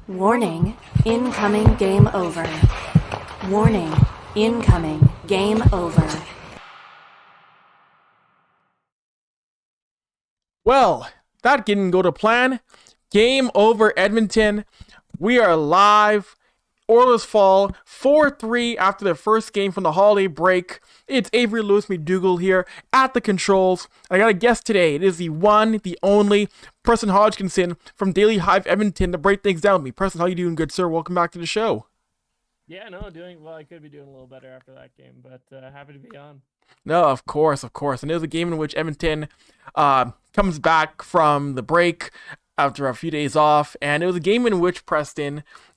Warning, incoming game over. Warning, incoming game over. Well, that didn't go to plan. Game over, Edmonton. We are live. Oilers fall 4-3 after their first game from the holiday break. It's Avry Lewis-McDougall here at the controls. I got a guest today. It is the one, the only, Preston Hodkinson from Daily Hive Edmonton to break things down with me. Preston, how you doing, good sir? Welcome back to the show. Yeah, no, doing well. I could be doing a little better after that game, but happy to be on. No, of course. And it was a game in which Edmonton comes back from the break after a few days off, and it was a game in which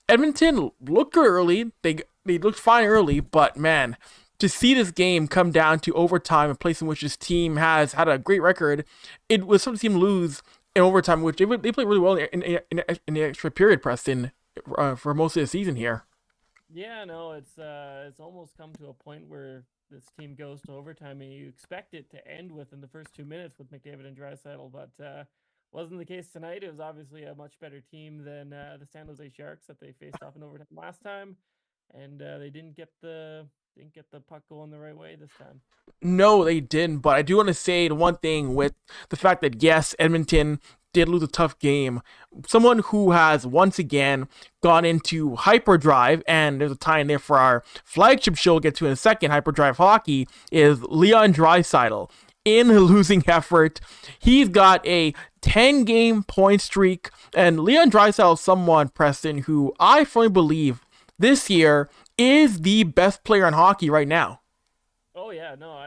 Edmonton looked good early. They looked fine early, but man, to see this game come down to overtime, a place in which this team has had a great record, it was something to see them lose in overtime, which they played really well in the extra period, Preston, for most of the season here. Yeah, no, it's almost come to a point where this team goes to overtime, and you expect it to end within the first 2 minutes with McDavid and Draisaitl, but wasn't the case tonight. It was obviously a much better team than the San Jose Sharks that they faced off in overtime last time, and they didn't get the puck going the right way this time. No, they didn't, but I do want to say the one thing with the fact that, yes, Edmonton did lose a tough game. Someone who has once again gone into hyperdrive, and there's a tie in there for our flagship show we'll get to in a second, hyperdrive hockey, is Leon Draisaitl. In a losing effort, he's got a 10-game point streak, and Leon Draisaitl is someone, Preston, who I firmly believe this year is the best player in hockey right now. Oh yeah, no,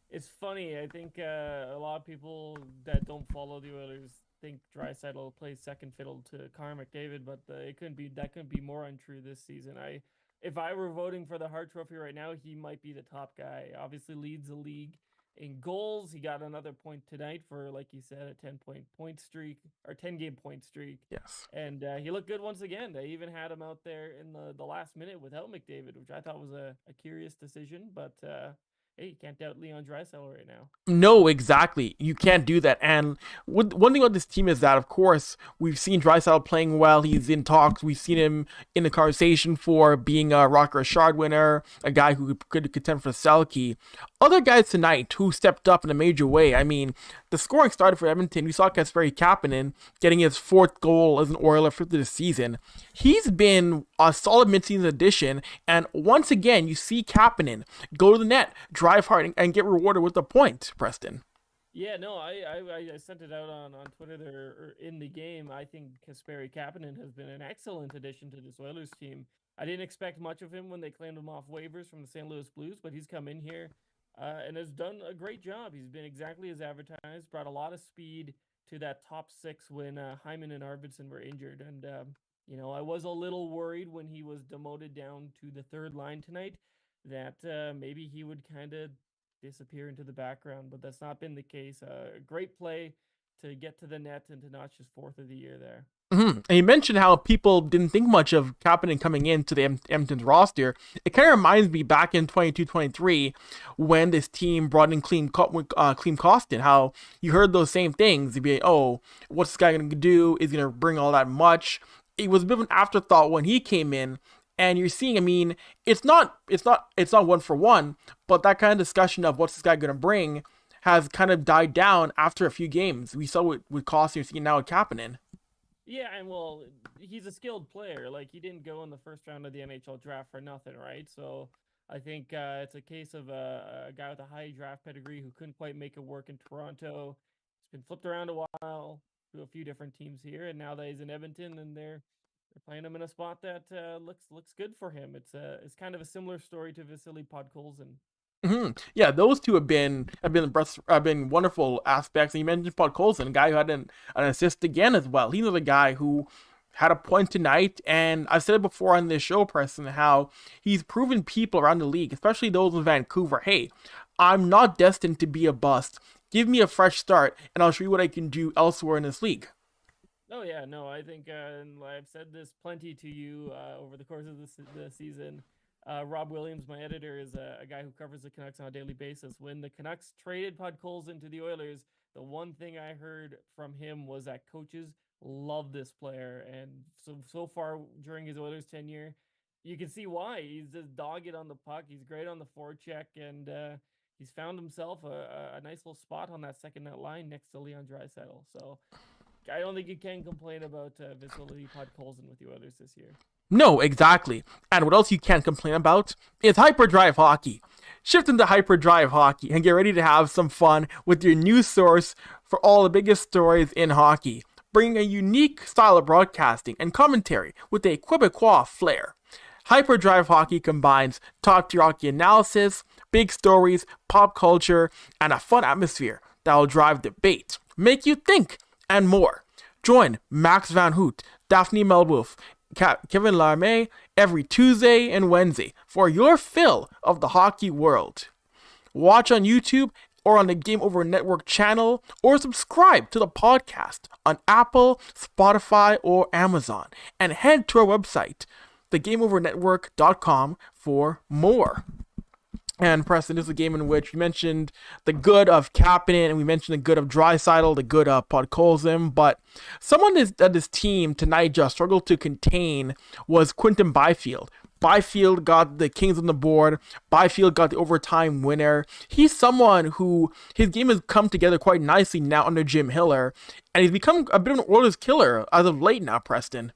it's funny. I think a lot of people that don't follow the Oilers think Draisaitl plays second fiddle to Connor McDavid, but that couldn't be more untrue this season. If I were voting for the Hart Trophy right now, he might be the top guy. Obviously leads the league in goals. He got another point tonight for, like you said, a 10-point streak or 10-game point streak. Yes. And he looked good once again. They even had him out there in the last minute without McDavid, which I thought was a curious decision. But hey, you can't doubt Leon Draisaitl right now. No, exactly. You can't do that. And one thing about this team is that, of course, we've seen Draisaitl playing well. He's in talks. We've seen him in the conversation for being a Rocket Richard winner, a guy who could contend for the Selke. Other guys tonight who stepped up in a major way. I mean, the scoring started for Edmonton. We saw Kasperi Kapanen getting his fourth goal as an Oiler for this season. He's been a solid midseason addition, and once again, you see Kapanen go to the net, drive hard, and get rewarded with a point, Preston. Yeah, no, I sent it out on Twitter there in the game. I think Kasperi Kapanen has been an excellent addition to this Oilers team. I didn't expect much of him when they claimed him off waivers from the St. Louis Blues, but he's come in here and has done a great job. He's been exactly as advertised, brought a lot of speed to that top six when Hyman and Arvidsson were injured. And, I was a little worried when he was demoted down to the third line tonight that maybe he would kind of disappear into the background, but that's not been the case. Great play to get to the net and to notch his fourth of the year there. Mm-hmm. And you mentioned how people didn't think much of Kapanen coming into the Edmonton's roster. It kind of reminds me back in 22-23 when this team brought in Klim Kostin, how you heard those same things. You'd be like, oh, what's this guy going to do? Is he going to bring all that much? It was a bit of an afterthought when he came in. And you're seeing, I mean, it's not one for one, but that kind of discussion of what's this guy going to bring has kind of died down after a few games. We saw it with Kostin, you're seeing now with Kapanen. Yeah, and well, he's a skilled player. Like, he didn't go in the first round of the NHL draft for nothing, right? So I think it's a case of a guy with a high draft pedigree who couldn't quite make it work in Toronto. He's been flipped around a while to a few different teams here, and now that he's in Edmonton, and they're playing him in a spot that looks good for him. It's kind of a similar story to Vasily Podkolzin. Mm-hmm. Yeah, those two have been wonderful aspects. And you mentioned Podkolzin, a guy who had an assist again as well. He's another guy who had a point tonight, and I've said it before on this show, Preston, how he's proven people around the league, especially those in Vancouver, hey, I'm not destined to be a bust. Give me a fresh start, and I'll show you what I can do elsewhere in this league. Oh yeah, no, I think and I've said this plenty to you over the course of the season. Rob Williams, my editor, is a guy who covers the Canucks on a daily basis. When the Canucks traded Podkolzin to the Oilers, the one thing I heard from him was that coaches love this player, and so far during his Oilers tenure, you can see why. He's just dogged on the puck. He's great on the forecheck, and he's found himself a nice little spot on that second net line next to Leon Draisaitl. So I don't think you can complain about Vasily Podkolzin with the Oilers this year. No, exactly. And what else you can't complain about is hyperdrive hockey. Shift into hyperdrive hockey and get ready to have some fun with your news source for all the biggest stories in hockey, bringing a unique style of broadcasting and commentary with a Quebecois flair. Hyperdrive hockey combines top-tier hockey analysis, big stories, pop culture, and a fun atmosphere that will drive debate, make you think, and more. Join Max Van Hoot, Daphne Melwolf, Kevin Larmé every Tuesday and Wednesday for your fill of the hockey world. Watch on YouTube or on the Game Over Network channel, or subscribe to the podcast on Apple, Spotify, or Amazon, and head to our website, thegameovernetwork.com, for more. And Preston, this is a game in which we mentioned the good of Kapanen, and we mentioned the good of Draisaitl, the good of Podkolzin, but someone that this team tonight just struggled to contain was Quinton Byfield. Byfield got the Kings on the board. Byfield got the overtime winner. He's someone who his game has come together quite nicely now under Jim Hiller, and he's become a bit of an Oilers killer as of late now, Preston.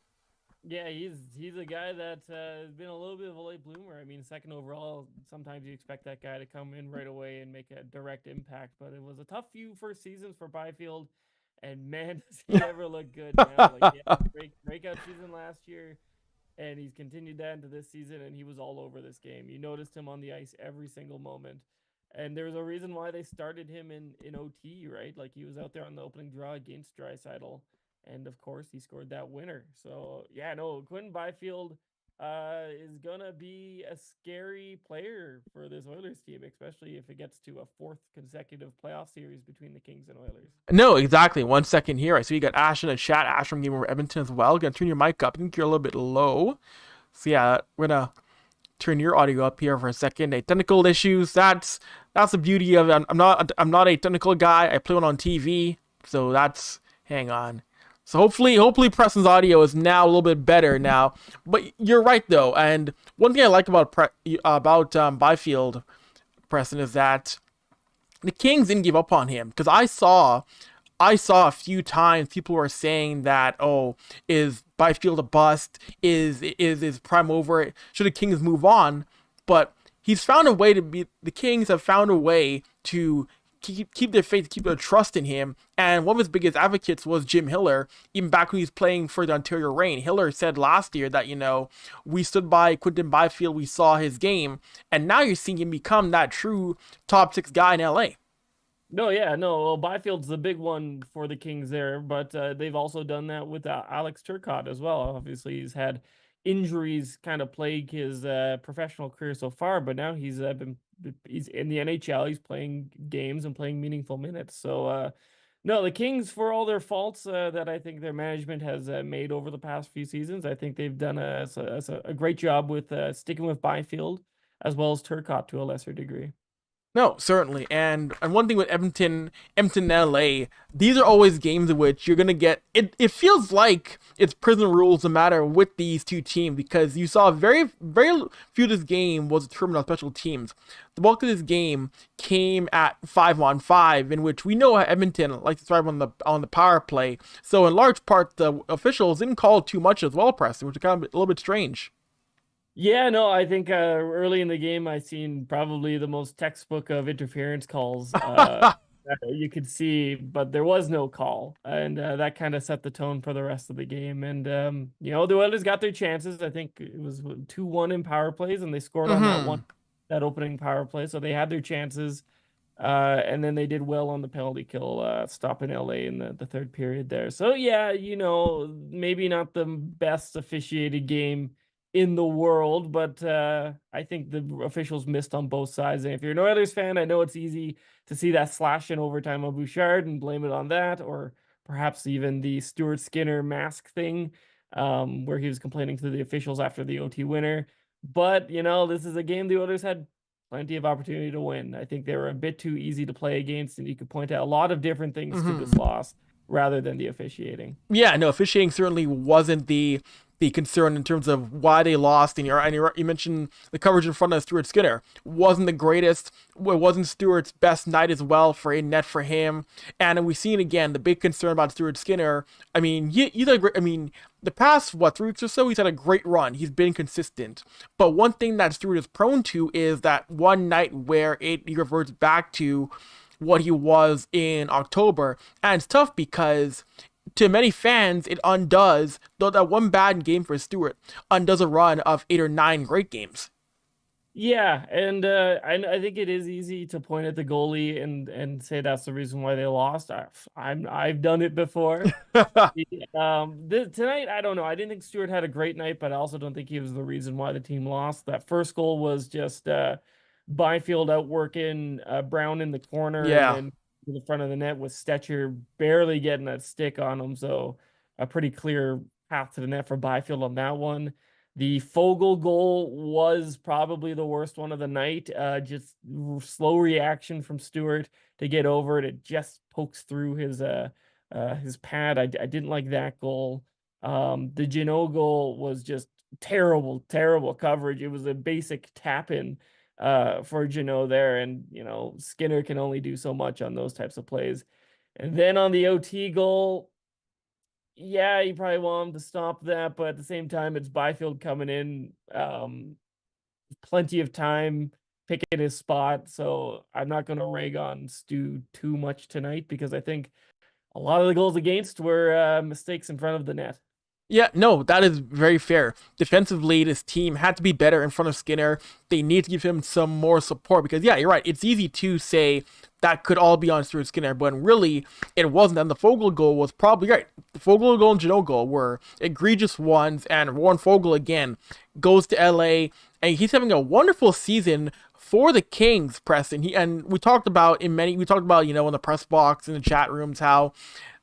Yeah, he's a guy that has been a little bit of a late bloomer. I mean, second overall, sometimes you expect that guy to come in right away and make a direct impact, but it was a tough few first seasons for Byfield, and man, does he ever look good now. Like, he had a breakout season last year, and he's continued that into this season, and he was all over this game. You noticed him on the ice every single moment, and there was a reason why they started him in OT, right? Like, he was out there on the opening draw against Draisaitl. And of course, he scored that winner. So yeah, no, Quinton Byfield is gonna be a scary player for this Oilers team, especially if it gets to a fourth consecutive playoff series between the Kings and Oilers. No, exactly. 1 second here. I see you got Ash in the chat. Ash from Game Over Edmonton as well. Gonna turn your mic up. I think you're a little bit low. So yeah, we're gonna turn your audio up here for a second. Technical issues. That's the beauty of it. I'm not a technical guy. I play one on TV. So that's, hang on. So hopefully Preston's audio is now a little bit better now. But you're right though, and one thing I like about Byfield, Preston, is that the Kings didn't give up on him, because I saw a few times people were saying that, oh, is Byfield a bust? Is his prime over? Should the Kings move on? But he's found a way the Kings have found a way to keep their faith, keep their trust in him. And one of his biggest advocates was Jim Hiller, even back when he was playing for the Ontario Reign. Hiller said last year that, we stood by Quinton Byfield, we saw his game, and now you're seeing him become that true top 6 guy in LA. No, yeah, no. Well, Byfield's the big one for the Kings there, but they've also done that with Alex Turcotte as well. Obviously, he's had injuries kind of plague his professional career so far, but now he's in the NHL. He's playing games and playing meaningful minutes. So, no, the Kings, for all their faults that I think their management has made over the past few seasons, I think they've done a great job with sticking with Byfield as well as Turcotte to a lesser degree. No, certainly. And one thing with Edmonton, LA, these are always games in which you're going to get, it feels like it's prison rules no matter with these two teams, because you saw very, very few of this game was determined on special teams. The bulk of this game came at 5-on-5, in which we know how Edmonton likes to thrive on the power play. So in large part, the officials didn't call too much as well, Preston, which is kind of a little bit strange. Yeah, no, I think early in the game, I seen probably the most textbook of interference calls that you could see, but there was no call. And that kind of set the tone for the rest of the game. And, the Oilers got their chances. I think it was 2-1 in power plays, and they scored on that opening power play. So they had their chances. And then they did well on the penalty kill, stopping LA in the third period there. So, yeah, maybe not the best officiated game in the world, but I think the officials missed on both sides. And if you're an Oilers fan, I know it's easy to see that slash in overtime on Bouchard and blame it on that, or perhaps even the Stuart Skinner mask thing, where he was complaining to the officials after the OT winner. But, this is a game the Oilers had plenty of opportunity to win. I think they were a bit too easy to play against, and you could point out a lot of different things to this loss. rather than the officiating. Yeah, no, officiating certainly wasn't the concern in terms of why they lost. And you mentioned the coverage in front of Stuart Skinner wasn't the greatest. It wasn't Stuart's best night as well for a net for him. And we've seen again the big concern about Stuart Skinner. I mean, he's a great. I mean, the past 3 weeks or so, he's had a great run. He's been consistent. But one thing that Stuart is prone to is that one night where he reverts back to what he was in October. And it's tough because to many fans, it undoes, though that one bad game for Stewart undoes a run of 8 or 9 great games. Yeah, and I think it is easy to point at the goalie and say that's the reason why they lost. I've done it before. Tonight, I don't know. I didn't think Stewart had a great night, but I also don't think he was the reason why the team lost. That first goal was just Byfield outworking Brown in the corner, Yeah. and then to the front of the net with Stetcher barely getting that stick on him. So a pretty clear path to the net for Byfield on that one. The Fogle goal was probably the worst one of the night. Just slow reaction from Stewart to get over it. It just pokes through his pad. I didn't like that goal. The Jeannot goal was just terrible coverage. It was a basic tap in for Jeannot there, and Skinner can only do so much on those types of plays. And then on the OT goal, yeah, you probably want him to stop that, but at the same time, it's Byfield coming in, plenty of time picking his spot. So I'm not going to rag on Stu too much tonight because I think a lot of the goals against were mistakes in front of the net. Yeah, no, that is very fair. Defensively, this team had to be better in front of Skinner. They need to give him some more support because, yeah, you're right. It's easy to say that could all be on Stuart Skinner, but really, it wasn't. And the Fogle goal was probably right. The Fogle goal and Jeannot goal were egregious ones, and Warren Fogle, again, goes to LA, and he's having a wonderful season for the Kings, Preston. We talked about in the press box, in the chat rooms, how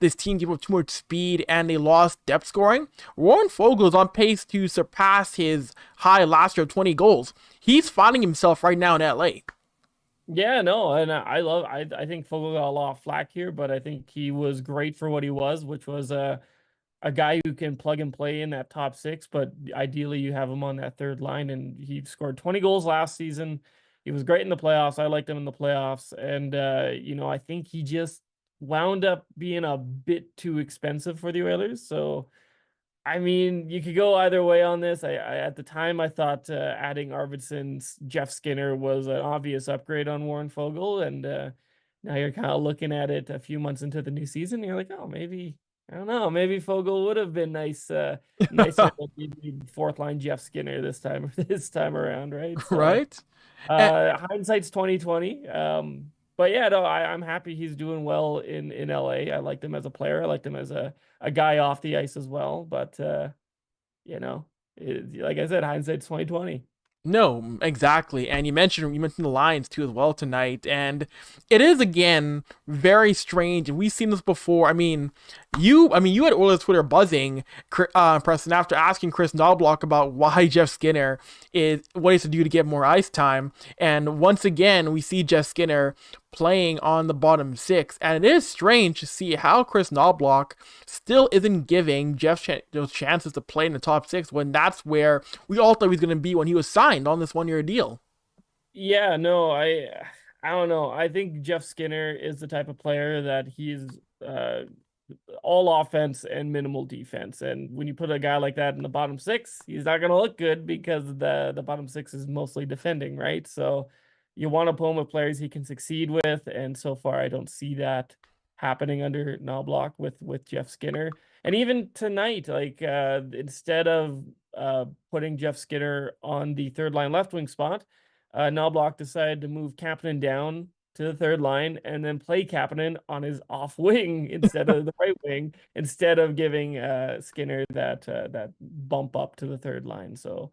this team gave up too much speed and they lost depth scoring. Warren Fogle is on pace to surpass his high last year of 20 goals. He's finding himself right now in LA. Yeah, no, and I think Fogle got a lot of flack here, but I think he was great for what he was, which was a guy who can plug and play in that top 6, but ideally you have him on that third line, and he scored 20 goals last season. He was great in the playoffs. I liked him in the playoffs, and I think he just wound up being a bit too expensive for the Oilers. So, I mean, you could go either way on this. I at the time I thought adding Arvidsson's Jeff Skinner was an obvious upgrade on Warren Fogle, and now you're kind of looking at it a few months into the new season. And you're like, oh, maybe I don't know. Maybe Fogle would have been nicer than fourth line Jeff Skinner this time around, right? So, Right? hindsight's 2020. But yeah, no, I'm happy he's doing well in LA. I liked him as a player. I liked him as a guy off the ice as well. But like I said, hindsight's 2020. No, exactly. And you mentioned the Lions too as well tonight, and it is again very strange. And we've seen this before. You had Oilers Twitter buzzing, Preston, after asking Chris Knobloch about why Jeff Skinner is what he has to do to get more ice time. And once again, we see Jeff Skinner playing on the bottom 6, and it is strange to see how Chris Knobloch still isn't giving Jeff those chances to play in the top 6 when that's where we all thought he was going to be when he was signed on this 1-year deal. Yeah, no, I don't know. I think Jeff Skinner is the type of player that he's all offense and minimal defense. And when you put a guy like that in the bottom 6, he's not going to look good because the bottom 6 is mostly defending, right? So you want to put him with players he can succeed with, and so far I don't see that happening under Knobloch with Jeff Skinner. And even tonight, like instead of putting Jeff Skinner on the third line left wing spot, Knobloch decided to move Kapanen down to the third line and then play Kapanen on his off wing instead of the right wing, instead of giving Skinner that bump up to the third line. So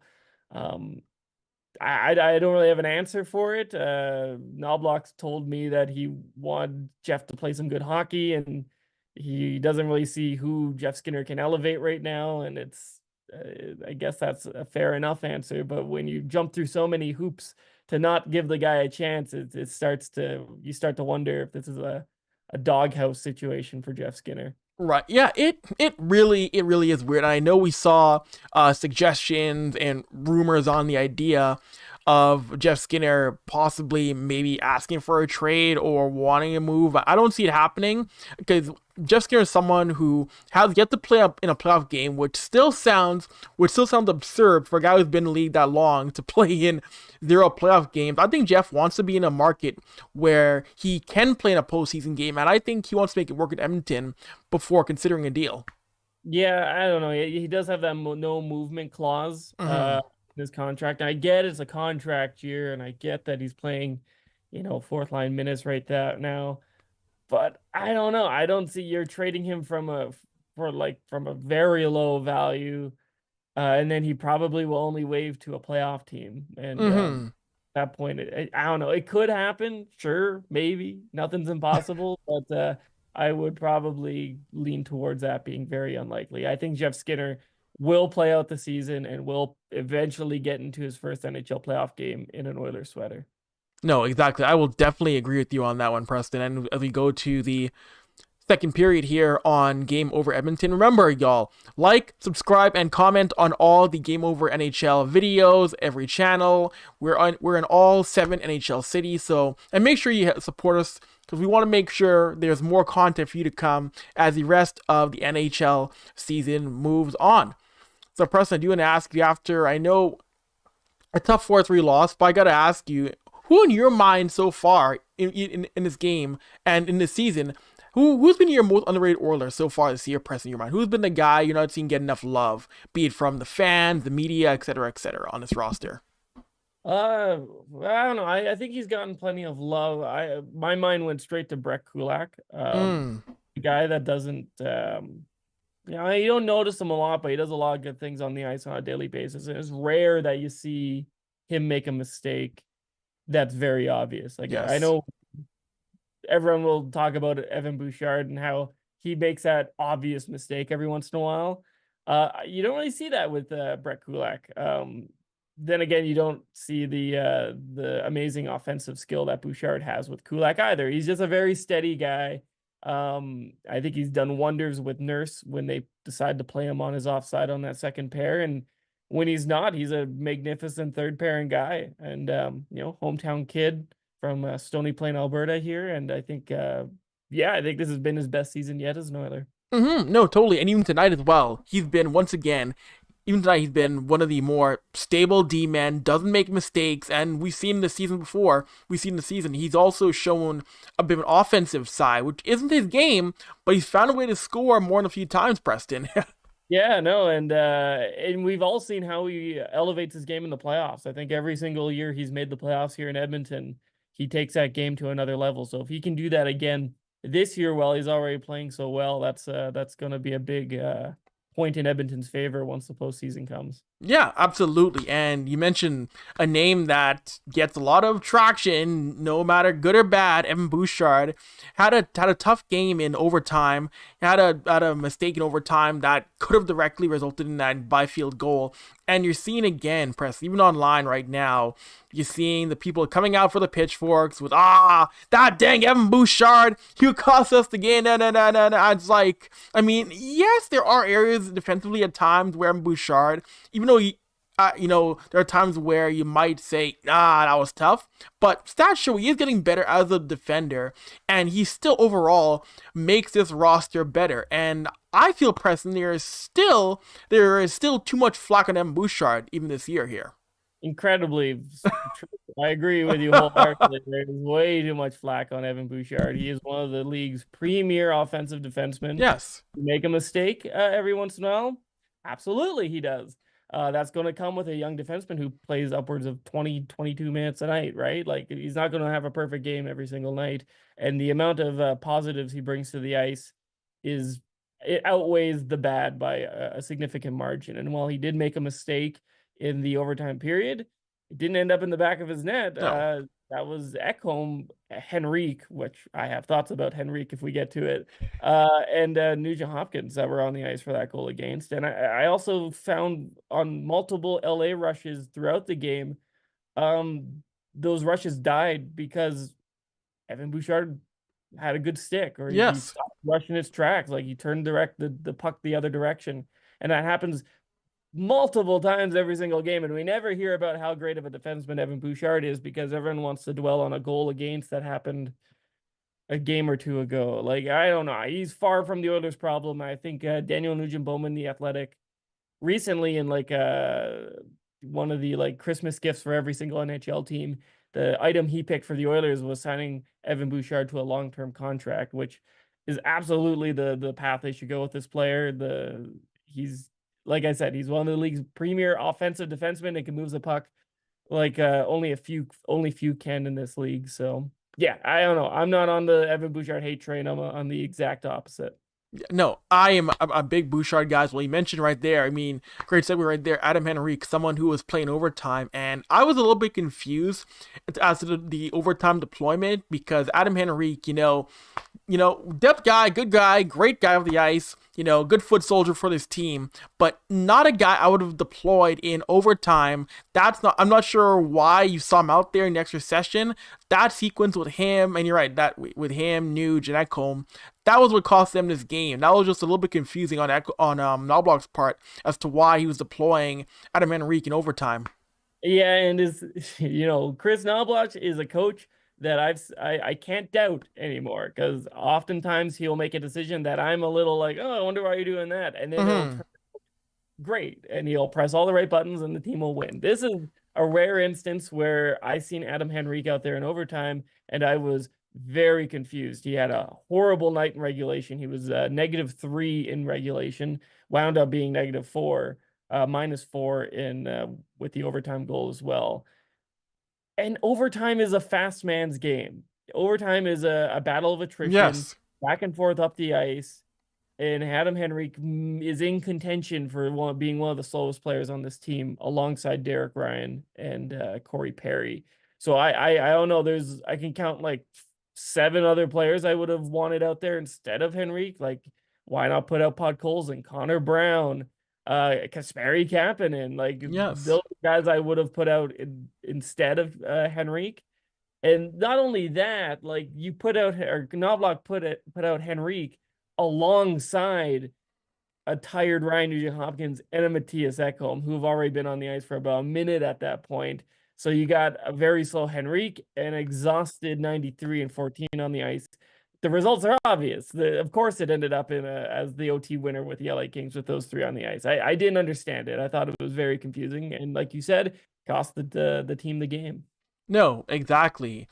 I don't really have an answer for it. Knobloch told me that he wanted Jeff to play some good hockey, and he doesn't really see who Jeff Skinner can elevate right now. And it's, I guess that's a fair enough answer. But when you jump through so many hoops to not give the guy a chance, you start to wonder if this is a doghouse situation for Jeff Skinner. Right. Yeah, it really is weird. I know we saw suggestions and rumors on the idea of Jeff Skinner possibly maybe asking for a trade or wanting to move. I don't see it happening because Jeff Skinner is someone who has yet to play up in a playoff game, which still sounds absurd for a guy who's been in the league that long to play in zero playoff games. I think Jeff wants to be in a market where he can play in a postseason game, and I think he wants to make it work at Edmonton before considering a deal. Yeah, I don't know. He does have that no movement clause Hmm. in his contract. And I get it's a contract year, and I get that he's playing, fourth line minutes right now. But I don't know. I don't see you're trading him from a very low value, and then he probably will only waive to a playoff team. And Hmm. that point, I don't know. It could happen, sure, maybe. Nothing's impossible, but I would probably lean towards that being very unlikely. I think Jeff Skinner will play out the season and will eventually get into his first NHL playoff game in an Oilers sweater. No, exactly. I will definitely agree with you on that one, Preston. And as we go to the second period here on Game Over Edmonton. Remember, y'all, like, subscribe, and comment on all the Game Over NHL videos, every channel. We're in all 7 NHL cities, and make sure you support us because we want to make sure there's more content for you to come as the rest of the NHL season moves on. So, Preston, I do want to ask you after I know a tough 4-3 loss, but I got to ask you, who in your mind so far in this game and in this season, who's been your most underrated Oiler so far this year, Preston, in your mind? Who's been the guy you're not seeing get enough love, be it from the fans, the media, et cetera, on this roster? I don't know. I think he's gotten plenty of love. My mind went straight to Brett Kulak, Mm, a guy that doesn't, you don't notice him a lot, but he does a lot of good things on the ice on a daily basis. And it's rare that you see him make a mistake that's very obvious. Like I yes. know everyone will talk about Evan Bouchard and how he makes that obvious mistake every once in a while. You don't really see that with Brett Kulak. Then again, you don't see the amazing offensive skill that Bouchard has with Kulak either. He's just a very steady guy. I think he's done wonders with Nurse when they decide to play him on his offside on that second pair, and when he's not, he's a magnificent third pairing guy. And hometown kid from Stony Plain, Alberta here, and I think I think this has been his best season yet as an Oiler. No, totally. And even tonight as well, he's been once again. Even tonight, he's been one of the more stable D men. Doesn't make mistakes, and we've seen the season before. We've seen the season. He's also shown a bit of an offensive side, which isn't his game, but he's found a way to score more than a few times. Preston. Yeah, no, and we've all seen how he elevates his game in the playoffs. I think every single year he's made the playoffs here in Edmonton, he takes that game to another level. So if he can do that again this year while he's already playing so well, that's going to be a big point in Edmonton's favor once the postseason comes. Yeah, absolutely. And you mentioned a name that gets a lot of traction, no matter good or bad. Evan Bouchard had a tough game in overtime. Had a mistake in overtime that could have directly resulted in that Byfield goal. And you're seeing again, Press, even online right now, you're seeing the people coming out for the pitchforks with that dang Evan Bouchard, you cost us the game. Nah. It's like, I mean, yes, there are areas defensively at times where Evan Bouchard, even though there are times where you might say, that was tough. But stats show he is getting better as a defender, and he still overall makes this roster better. And I feel, Preston, there is still too much flack on M. Bouchard even this year here. Incredibly true. I agree with you wholeheartedly. There's way too much flack on Evan Bouchard. He is one of the league's premier offensive defensemen. Yes. Make a mistake every once in a while? Absolutely, he does. That's going to come with a young defenseman who plays upwards of 20, 22 minutes a night, right? Like, he's not going to have a perfect game every single night. And the amount of positives he brings to the ice it outweighs the bad by a significant margin. And while he did make a mistake in the overtime period, it didn't end up in the back of his net. No. That was Ekholm, Henrique, which I have thoughts about Henrique if we get to it, and Nugent Hopkins that were on the ice for that goal against. And I also found on multiple LA rushes throughout the game, those rushes died because Evan Bouchard had a good stick, or he Yes. stopped rushing its tracks. Like he turned the puck the other direction. And that happens multiple times every single game. And we never hear about how great of a defenseman Evan Bouchard is because everyone wants to dwell on a goal against that happened a game or two ago. Like, I don't know. He's far from the Oilers' problem. I think Daniel Nugent-Bowman, the Athletic, recently in like one of the like Christmas gifts for every single NHL team, the item he picked for the Oilers was signing Evan Bouchard to a long-term contract, which is absolutely the path they should go with this player. He's like I said, he's one of the league's premier offensive defensemen and can move the puck like only few can in this league. So yeah, I don't know. I'm not on the Evan Bouchard hate train. I'm on the exact opposite. No, I am a big Bouchard guy. Well, you mentioned right there. I mean, great segue right there. Adam Henrique, someone who was playing overtime, and I was a little bit confused as to the overtime deployment because Adam Henrique, depth guy, good guy, great guy off the ice, good foot soldier for this team, but not a guy I would have deployed in overtime. I'm not sure why you saw him out there in the extra session. That sequence with him, and you're right, that with him, Nuge, and Ekholm, that was what cost them this game. That was just a little bit confusing on Knobloch's part as to why he was deploying Adam Henrique in overtime. Yeah, and Chris Knobloch is a coach that I can't doubt anymore because oftentimes he'll make a decision that I'm a little like, oh, I wonder why you're doing that, and then it'll turn great, and he'll press all the right buttons, and the team will win. This is a rare instance where I seen Adam Henrique out there in overtime, and I was very confused. He had a horrible night in regulation. He was -3 in regulation, wound up being -4, -4 in with the overtime goal as well. And overtime is a fast man's game. Overtime is a battle of attrition, Yes. back and forth up the ice. And Adam Henrique is in contention for being one of the slowest players on this team, alongside Derek Ryan and Corey Perry. So I don't know. I can count like 7 other players I would have wanted out there instead of Henrique. Like, why not put out Podkolzin, Connor Brown, Kasperi Kapanen? Like, Yes. those guys I would have put out instead of Henrique. And not only that, like you put out, or Knobloch put out Henrique alongside a tired Ryan Nugent-Hopkins and a Matthias Ekholm, who have already been on the ice for about a minute at that point. So you got a very slow Henrique and exhausted 93 and 14 on the ice. The results are obvious. Of course, it ended up as the OT winner with the LA Kings with those 3 on the ice. I didn't understand it. I thought it was very confusing, and like you said, cost the team the game. No, exactly.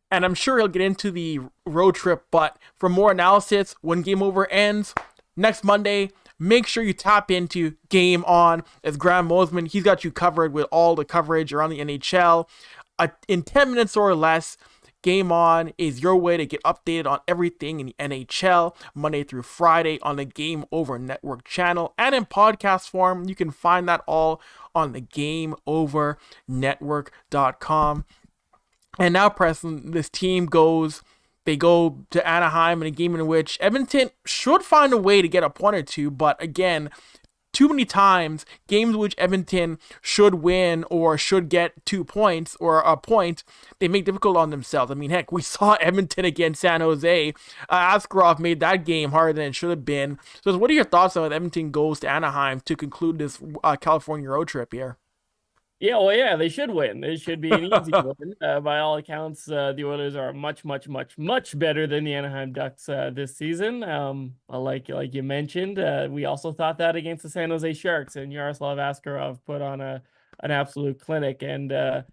And I'm sure he'll get into the road trip, but for more analysis, when Game Over ends next Monday, make sure you tap into Game On as Graham Mosimann. He's got you covered with all the coverage around the NHL. In 10 minutes or less, Game On is your way to get updated on everything in the NHL, Monday through Friday on the Game Over Network channel and in podcast form. You can find that all on the GameOverNetwork.com. And now, Preston, this team they go to Anaheim in a game in which Edmonton should find a way to get a point or two, but again, too many times, games which Edmonton should win or should get 2 points or a point, they make difficult on themselves. I mean, heck, we saw Edmonton against San Jose. Askarov made that game harder than it should have been. So what are your thoughts on when Edmonton goes to Anaheim to conclude this California road trip here? Yeah, well, yeah, they should win. It should be an easy win. By all accounts, the Oilers are much, much, much, much better than the Anaheim Ducks this season. Like you mentioned, we also thought that against the San Jose Sharks, and Yaroslav Askarov put on an absolute clinic. And the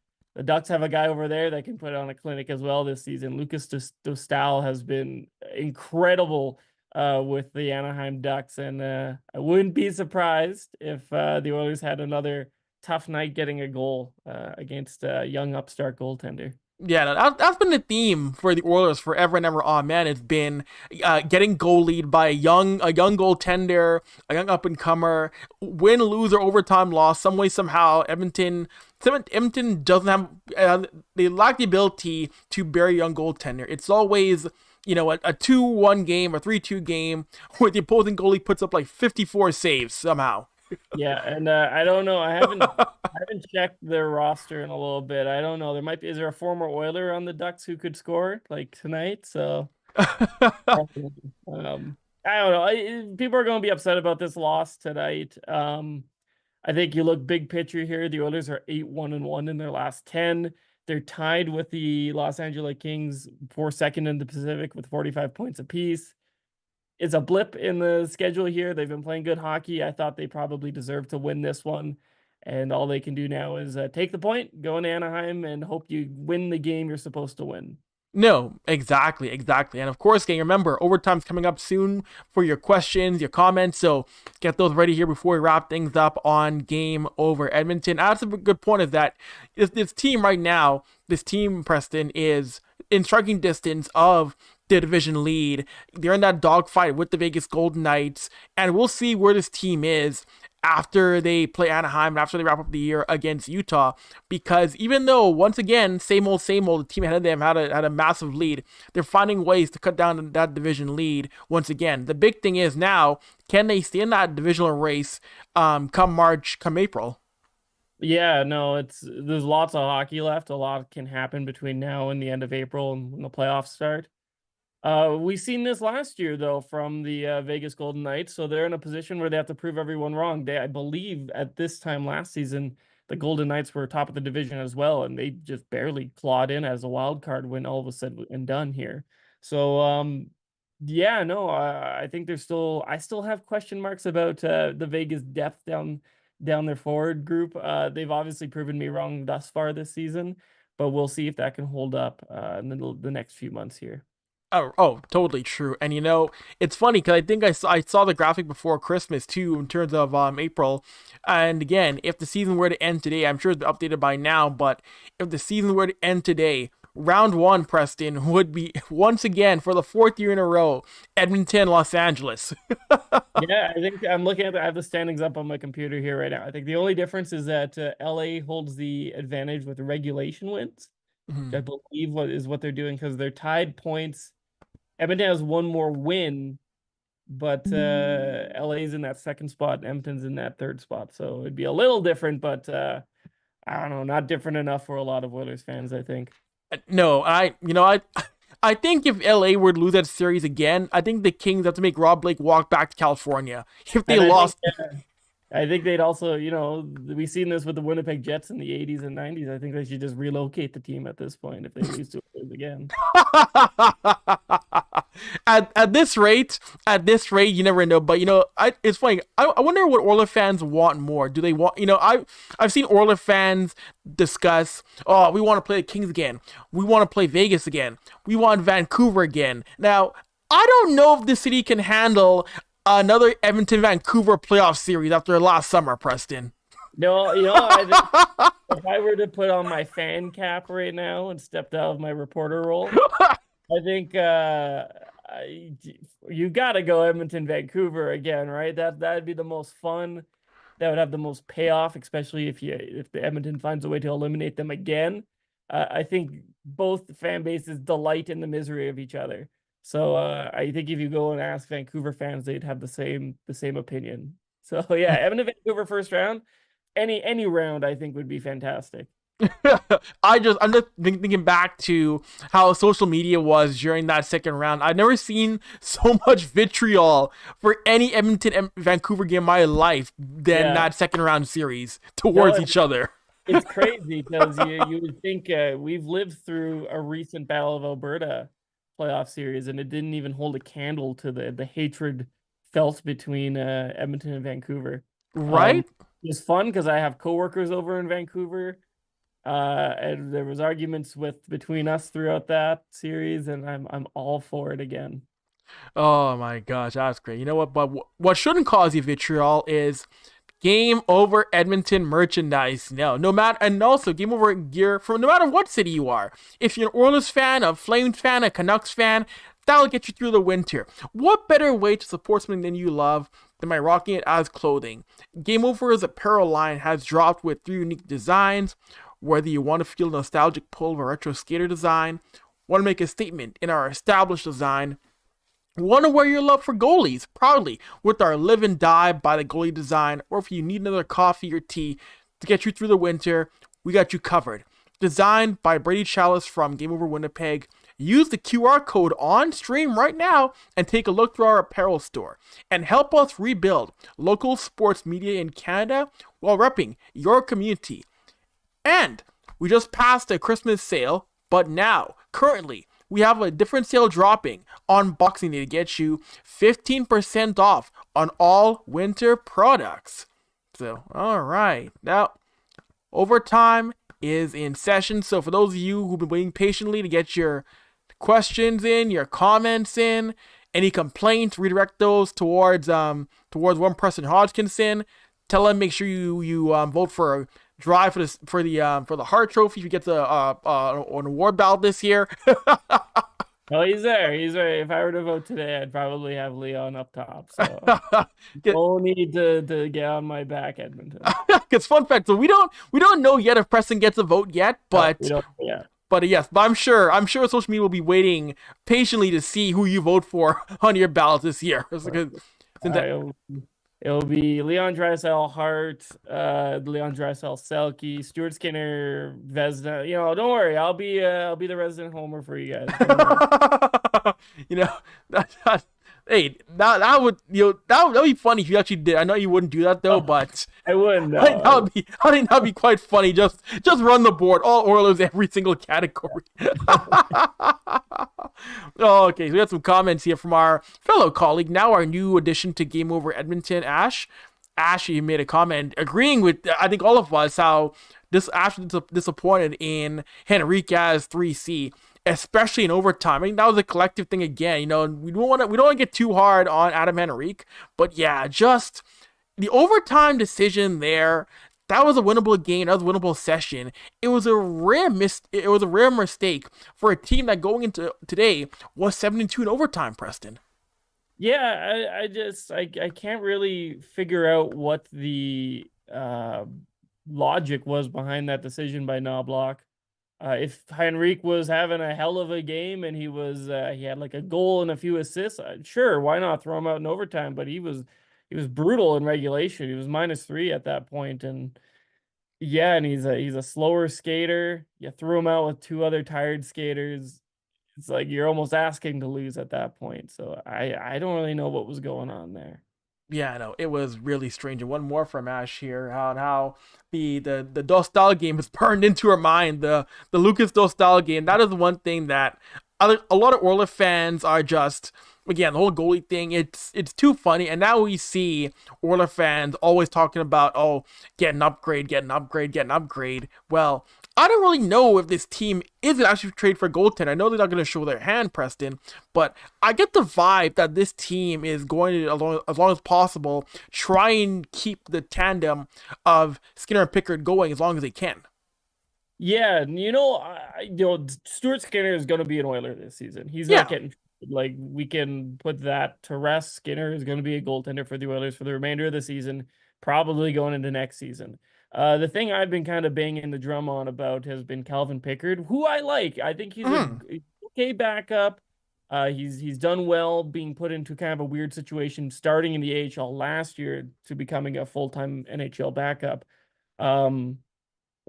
Ducks have a guy over there that can put on a clinic as well this season. Lucas Dostal has been incredible with the Anaheim Ducks, and I wouldn't be surprised if the Oilers had another tough night getting a goal against a young upstart goaltender. Yeah, that's been the theme for the Oilers forever and ever on, man. It's been getting goal lead by a young goaltender, a young up-and-comer, win, lose, or overtime loss, some way, somehow. Edmonton doesn't have, they lack the ability to bury a young goaltender. It's always, a 2-1 game or 3-2 game where the opposing goalie puts up like 54 saves somehow. Yeah, and I don't know. I haven't checked their roster in a little bit. I don't know. Is there a former Oiler on the Ducks who could score like tonight? So I don't know. People are going to be upset about this loss tonight. I think you look big picture here. The Oilers are 8-1-1 in their last 10. They're tied with the Los Angeles Kings for second in the Pacific with 45 points apiece. It's a blip in the schedule here. They've been playing good hockey. I thought they probably deserved to win this one. And all they can do now is take the point, go into Anaheim, and hope you win the game you're supposed to win. No, exactly. And of course, gang, remember, overtime's coming up soon for your questions, your comments, so get those ready here before we wrap things up on Game Over Edmonton. That's a good point, is that this team right now, this team, Preston, is in striking distance of the division lead. They're in that dogfight with the Vegas Golden Knights, and we'll see where this team is after they play Anaheim and after they wrap up the year against Utah, because even though, once again, same old, the team ahead of them had a massive lead, they're finding ways to cut down that division lead once again. The big thing is now, can they stay in that divisional race come March, come April? Yeah, no, there's lots of hockey left. A lot can happen between now and the end of April and when the playoffs start. We've seen this last year, though, from the Vegas Golden Knights, so they're in a position where they have to prove everyone wrong. I believe at this time last season, the Golden Knights were top of the division as well, and they just barely clawed in as a wild card when all was said and done here. So, yeah, no, I think I still have question marks about the Vegas depth down their forward group. They've obviously proven me wrong thus far this season, but we'll see if that can hold up in the next few months here. Oh, totally true. And it's funny because I think I saw the graphic before Christmas too in terms of April. And again, if the season were to end today, I'm sure it's been updated by now, but if the season were to end today, round one, Preston, would be once again for the fourth year in a row, Edmonton, Los Angeles. Yeah, I think I'm looking I have the standings up on my computer here right now. I think the only difference is that LA holds the advantage with regulation wins. Mhm. I believe what they're doing, because they're tied points. Edmonton has one more win, but LA's in that second spot and Edmonton's in that third spot. So it'd be a little different, but I don't know, not different enough for a lot of Oilers fans, I think. No, I think if LA were to lose that series again, I think the Kings have to make Rob Blake walk back to California if they lost. I think they'd also, we've seen this with the Winnipeg Jets in the 80s and 90s. I think they should just relocate the team at this point if they lose to it again. At this rate, you never know. But it's funny. I wonder what Oilers fans want more. Do they want? I've seen Oilers fans discuss, oh, we want to play the Kings again. We want to play Vegas again. We want Vancouver again. Now, I don't know if the city can handle another Edmonton-Vancouver playoff series after last summer, Preston. No, I think if I were to put on my fan cap right now and stepped out of my reporter role, I think you got to go Edmonton-Vancouver again, right? That'd be the most fun. That would have the most payoff, especially if the Edmonton finds a way to eliminate them again. I think both fan bases delight in the misery of each other. So I think if you go and ask Vancouver fans, they'd have the same opinion. So yeah, Edmonton, Vancouver first round, any round I think would be fantastic. I'm just thinking back to how social media was during that second round. I've never seen so much vitriol for any Edmonton Vancouver game in my life than that second round series towards each other. It's crazy because you would think we've lived through a recent Battle of Alberta playoff series, and it didn't even hold a candle to the hatred felt between Edmonton and Vancouver. Right? It's fun because I have coworkers over in Vancouver, and there was arguments between us throughout that series, and I'm all for it again. Oh my gosh, that's great. You know what? But what shouldn't cause you vitriol is Game Over Edmonton merchandise. No matter, and also Game Over gear from no matter what city you are. If you're an Oilers fan, a Flames fan, a Canucks fan, that'll get you through the winter. What better way to support something that you love than by rocking it as clothing? Game Over's apparel line has dropped with 3 unique designs. Whether you want to feel the nostalgic pull of a retro skater design, want to make a statement in our established design, want to wear your love for goalies proudly with our Live and Die by the Goalie design, or if you need another coffee or tea to get you through the winter, we got you covered. Designed by Brady Chalice from Game Over Winnipeg, use the QR code on stream right now and take a look through our apparel store and help us rebuild local sports media in Canada while repping your community. And we just passed a Christmas sale, but now, currently, we have a different sale dropping on Boxing Day to get you 15% off on all winter products. So, all right. Now, Overtime is in session. So for those of you who've been waiting patiently to get your questions in, your comments in, any complaints, redirect those towards one Preston Hodkinson. Tell him make sure you vote for Drive for the Hart Trophy if you get an award ballot this year. Oh, he's there. He's there. If I were to vote today, I'd probably have Leon up top. So no need to get on my back, Edmonton. It's fun fact. So we don't know yet if Preston gets a vote yet, but But yes, but I'm sure social media will be waiting patiently to see who you vote for on your ballot this year. It'll be Leon Draisaitl, Hart, Leon Draisaitl, Selke, Stuart Skinner, Vezina. Don't worry. I'll be the resident homer for you guys. Hey, that would be funny if you actually did. I know you wouldn't do that though, but I wouldn't. No. I think that'd be quite funny. Just run the board, all Oilers, every single category. Okay, so we got some comments here from our fellow colleague, now our new addition to Game Over Edmonton, Ash. Ash, he made a comment agreeing with, I think, all of us, how Ash was disappointed in Henrique's 3C, especially in overtime. I mean, that was a collective thing again. We don't want to get too hard on Adam Henrique, but yeah, just the overtime decision there. That was a winnable game. That was a winnable session. It was a rare mistake for a team that going into today was 7-2 in overtime, Preston. Yeah, I can't really figure out what the logic was behind that decision by Knobloch. If Henrique was having a hell of a game and he had like a goal and a few assists, sure, why not throw him out in overtime? But he was brutal in regulation. He was -3 at that point, and yeah, and he's a slower skater. You threw him out with two other tired skaters. It's like you're almost asking to lose at that point. So I don't really know what was going on there. Yeah, I know. It was really strange. And one more from Ash here on how the Dostal game is burned into her mind. The Lucas Dostal game. That is one thing that a lot of Orla fans are just, again, the whole goalie thing, it's too funny. And now we see Orla fans always talking about, get an upgrade. Well, I don't really know if this team is actually trade for a goaltender. I know they're not going to show their hand, Preston, but I get the vibe that this team is going to, as long as possible, try and keep the tandem of Skinner and Pickard going as long as they can. Yeah, Stuart Skinner is going to be an Oiler this season. He's not getting, we can put that to rest. Skinner is going to be a goaltender for the Oilers for the remainder of the season, probably going into next season. The thing I've been kind of banging the drum on about has been Calvin Pickard, who I like. I think he's an okay backup. He's done well being put into kind of a weird situation starting in the AHL last year to becoming a full-time NHL backup.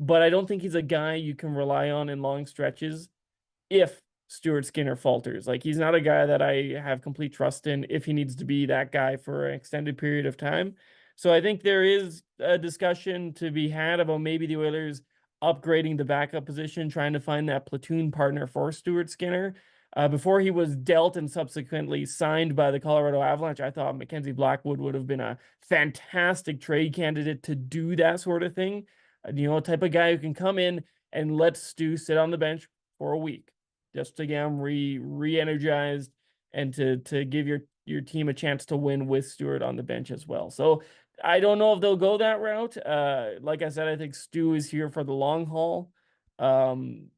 But I don't think he's a guy you can rely on in long stretches if Stuart Skinner falters. Like, he's not a guy that I have complete trust in if he needs to be that guy for an extended period of time. So I think there is a discussion to be had about maybe the Oilers upgrading the backup position, trying to find that platoon partner for Stuart Skinner. Before he was dealt and subsequently signed by the Colorado Avalanche, I thought Mackenzie Blackwood would have been a fantastic trade candidate to do that sort of thing. A type of guy who can come in and let Stu sit on the bench for a week just to get him re-energized and to give your team a chance to win with Stuart on the bench as well. So I don't know if they'll go that route. Like I said, I think Stu is here for the long haul. And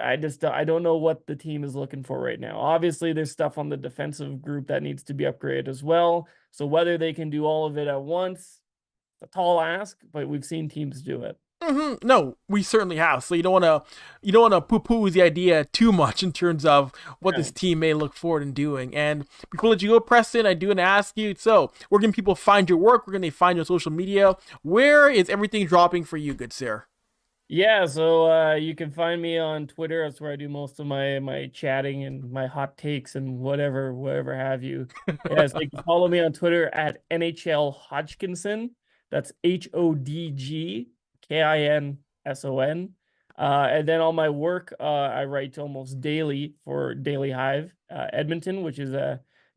I don't know what the team is looking for right now. Obviously, there's stuff on the defensive group that needs to be upgraded as well. So whether they can do all of it at once, it's a tall ask, but we've seen teams do it. No, we certainly have. So you don't want to poo-poo the idea too much in terms of what this team may look forward in doing. And before I let you go, Preston, I do want to ask you, so where can people find your work? Where can they find your social media? Where is everything dropping for you, good sir? Yeah, so you can find me on Twitter. That's where I do most of my chatting and my hot takes and whatever have you. Yeah, so you can follow me on Twitter at NHL Hodgkinson. That's HODGKINSON. And then all my work, I write almost daily for Daily Hive Edmonton, which is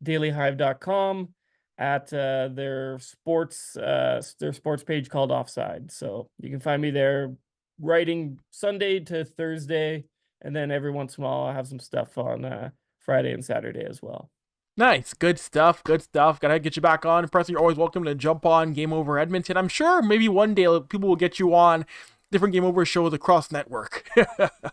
dailyhive.com at their sports page called Offside. So you can find me there writing Sunday to Thursday, and then every once in a while I have some stuff on Friday and Saturday as well. Nice. Good stuff. Good stuff. Gotta get you back on. Preston, you're always welcome to jump on Game Over Edmonton. I'm sure maybe one day people will get you on different Game Over shows across network.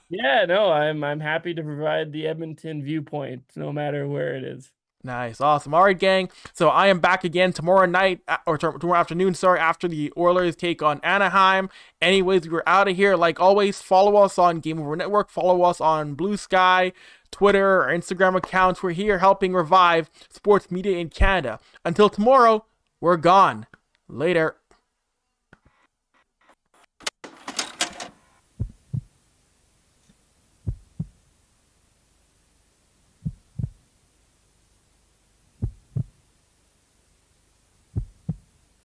Yeah, no, I'm happy to provide the Edmonton viewpoint, no matter where it is. Nice. Awesome. All right, gang. So I am back again tomorrow night, or tomorrow afternoon, sorry, after the Oilers take on Anaheim. Anyways, we're out of here. Like always, follow us on Game Over Network. Follow us on Blue Sky, Twitter, or Instagram accounts. We're here helping revive sports media in Canada. Until tomorrow, we're gone. Later.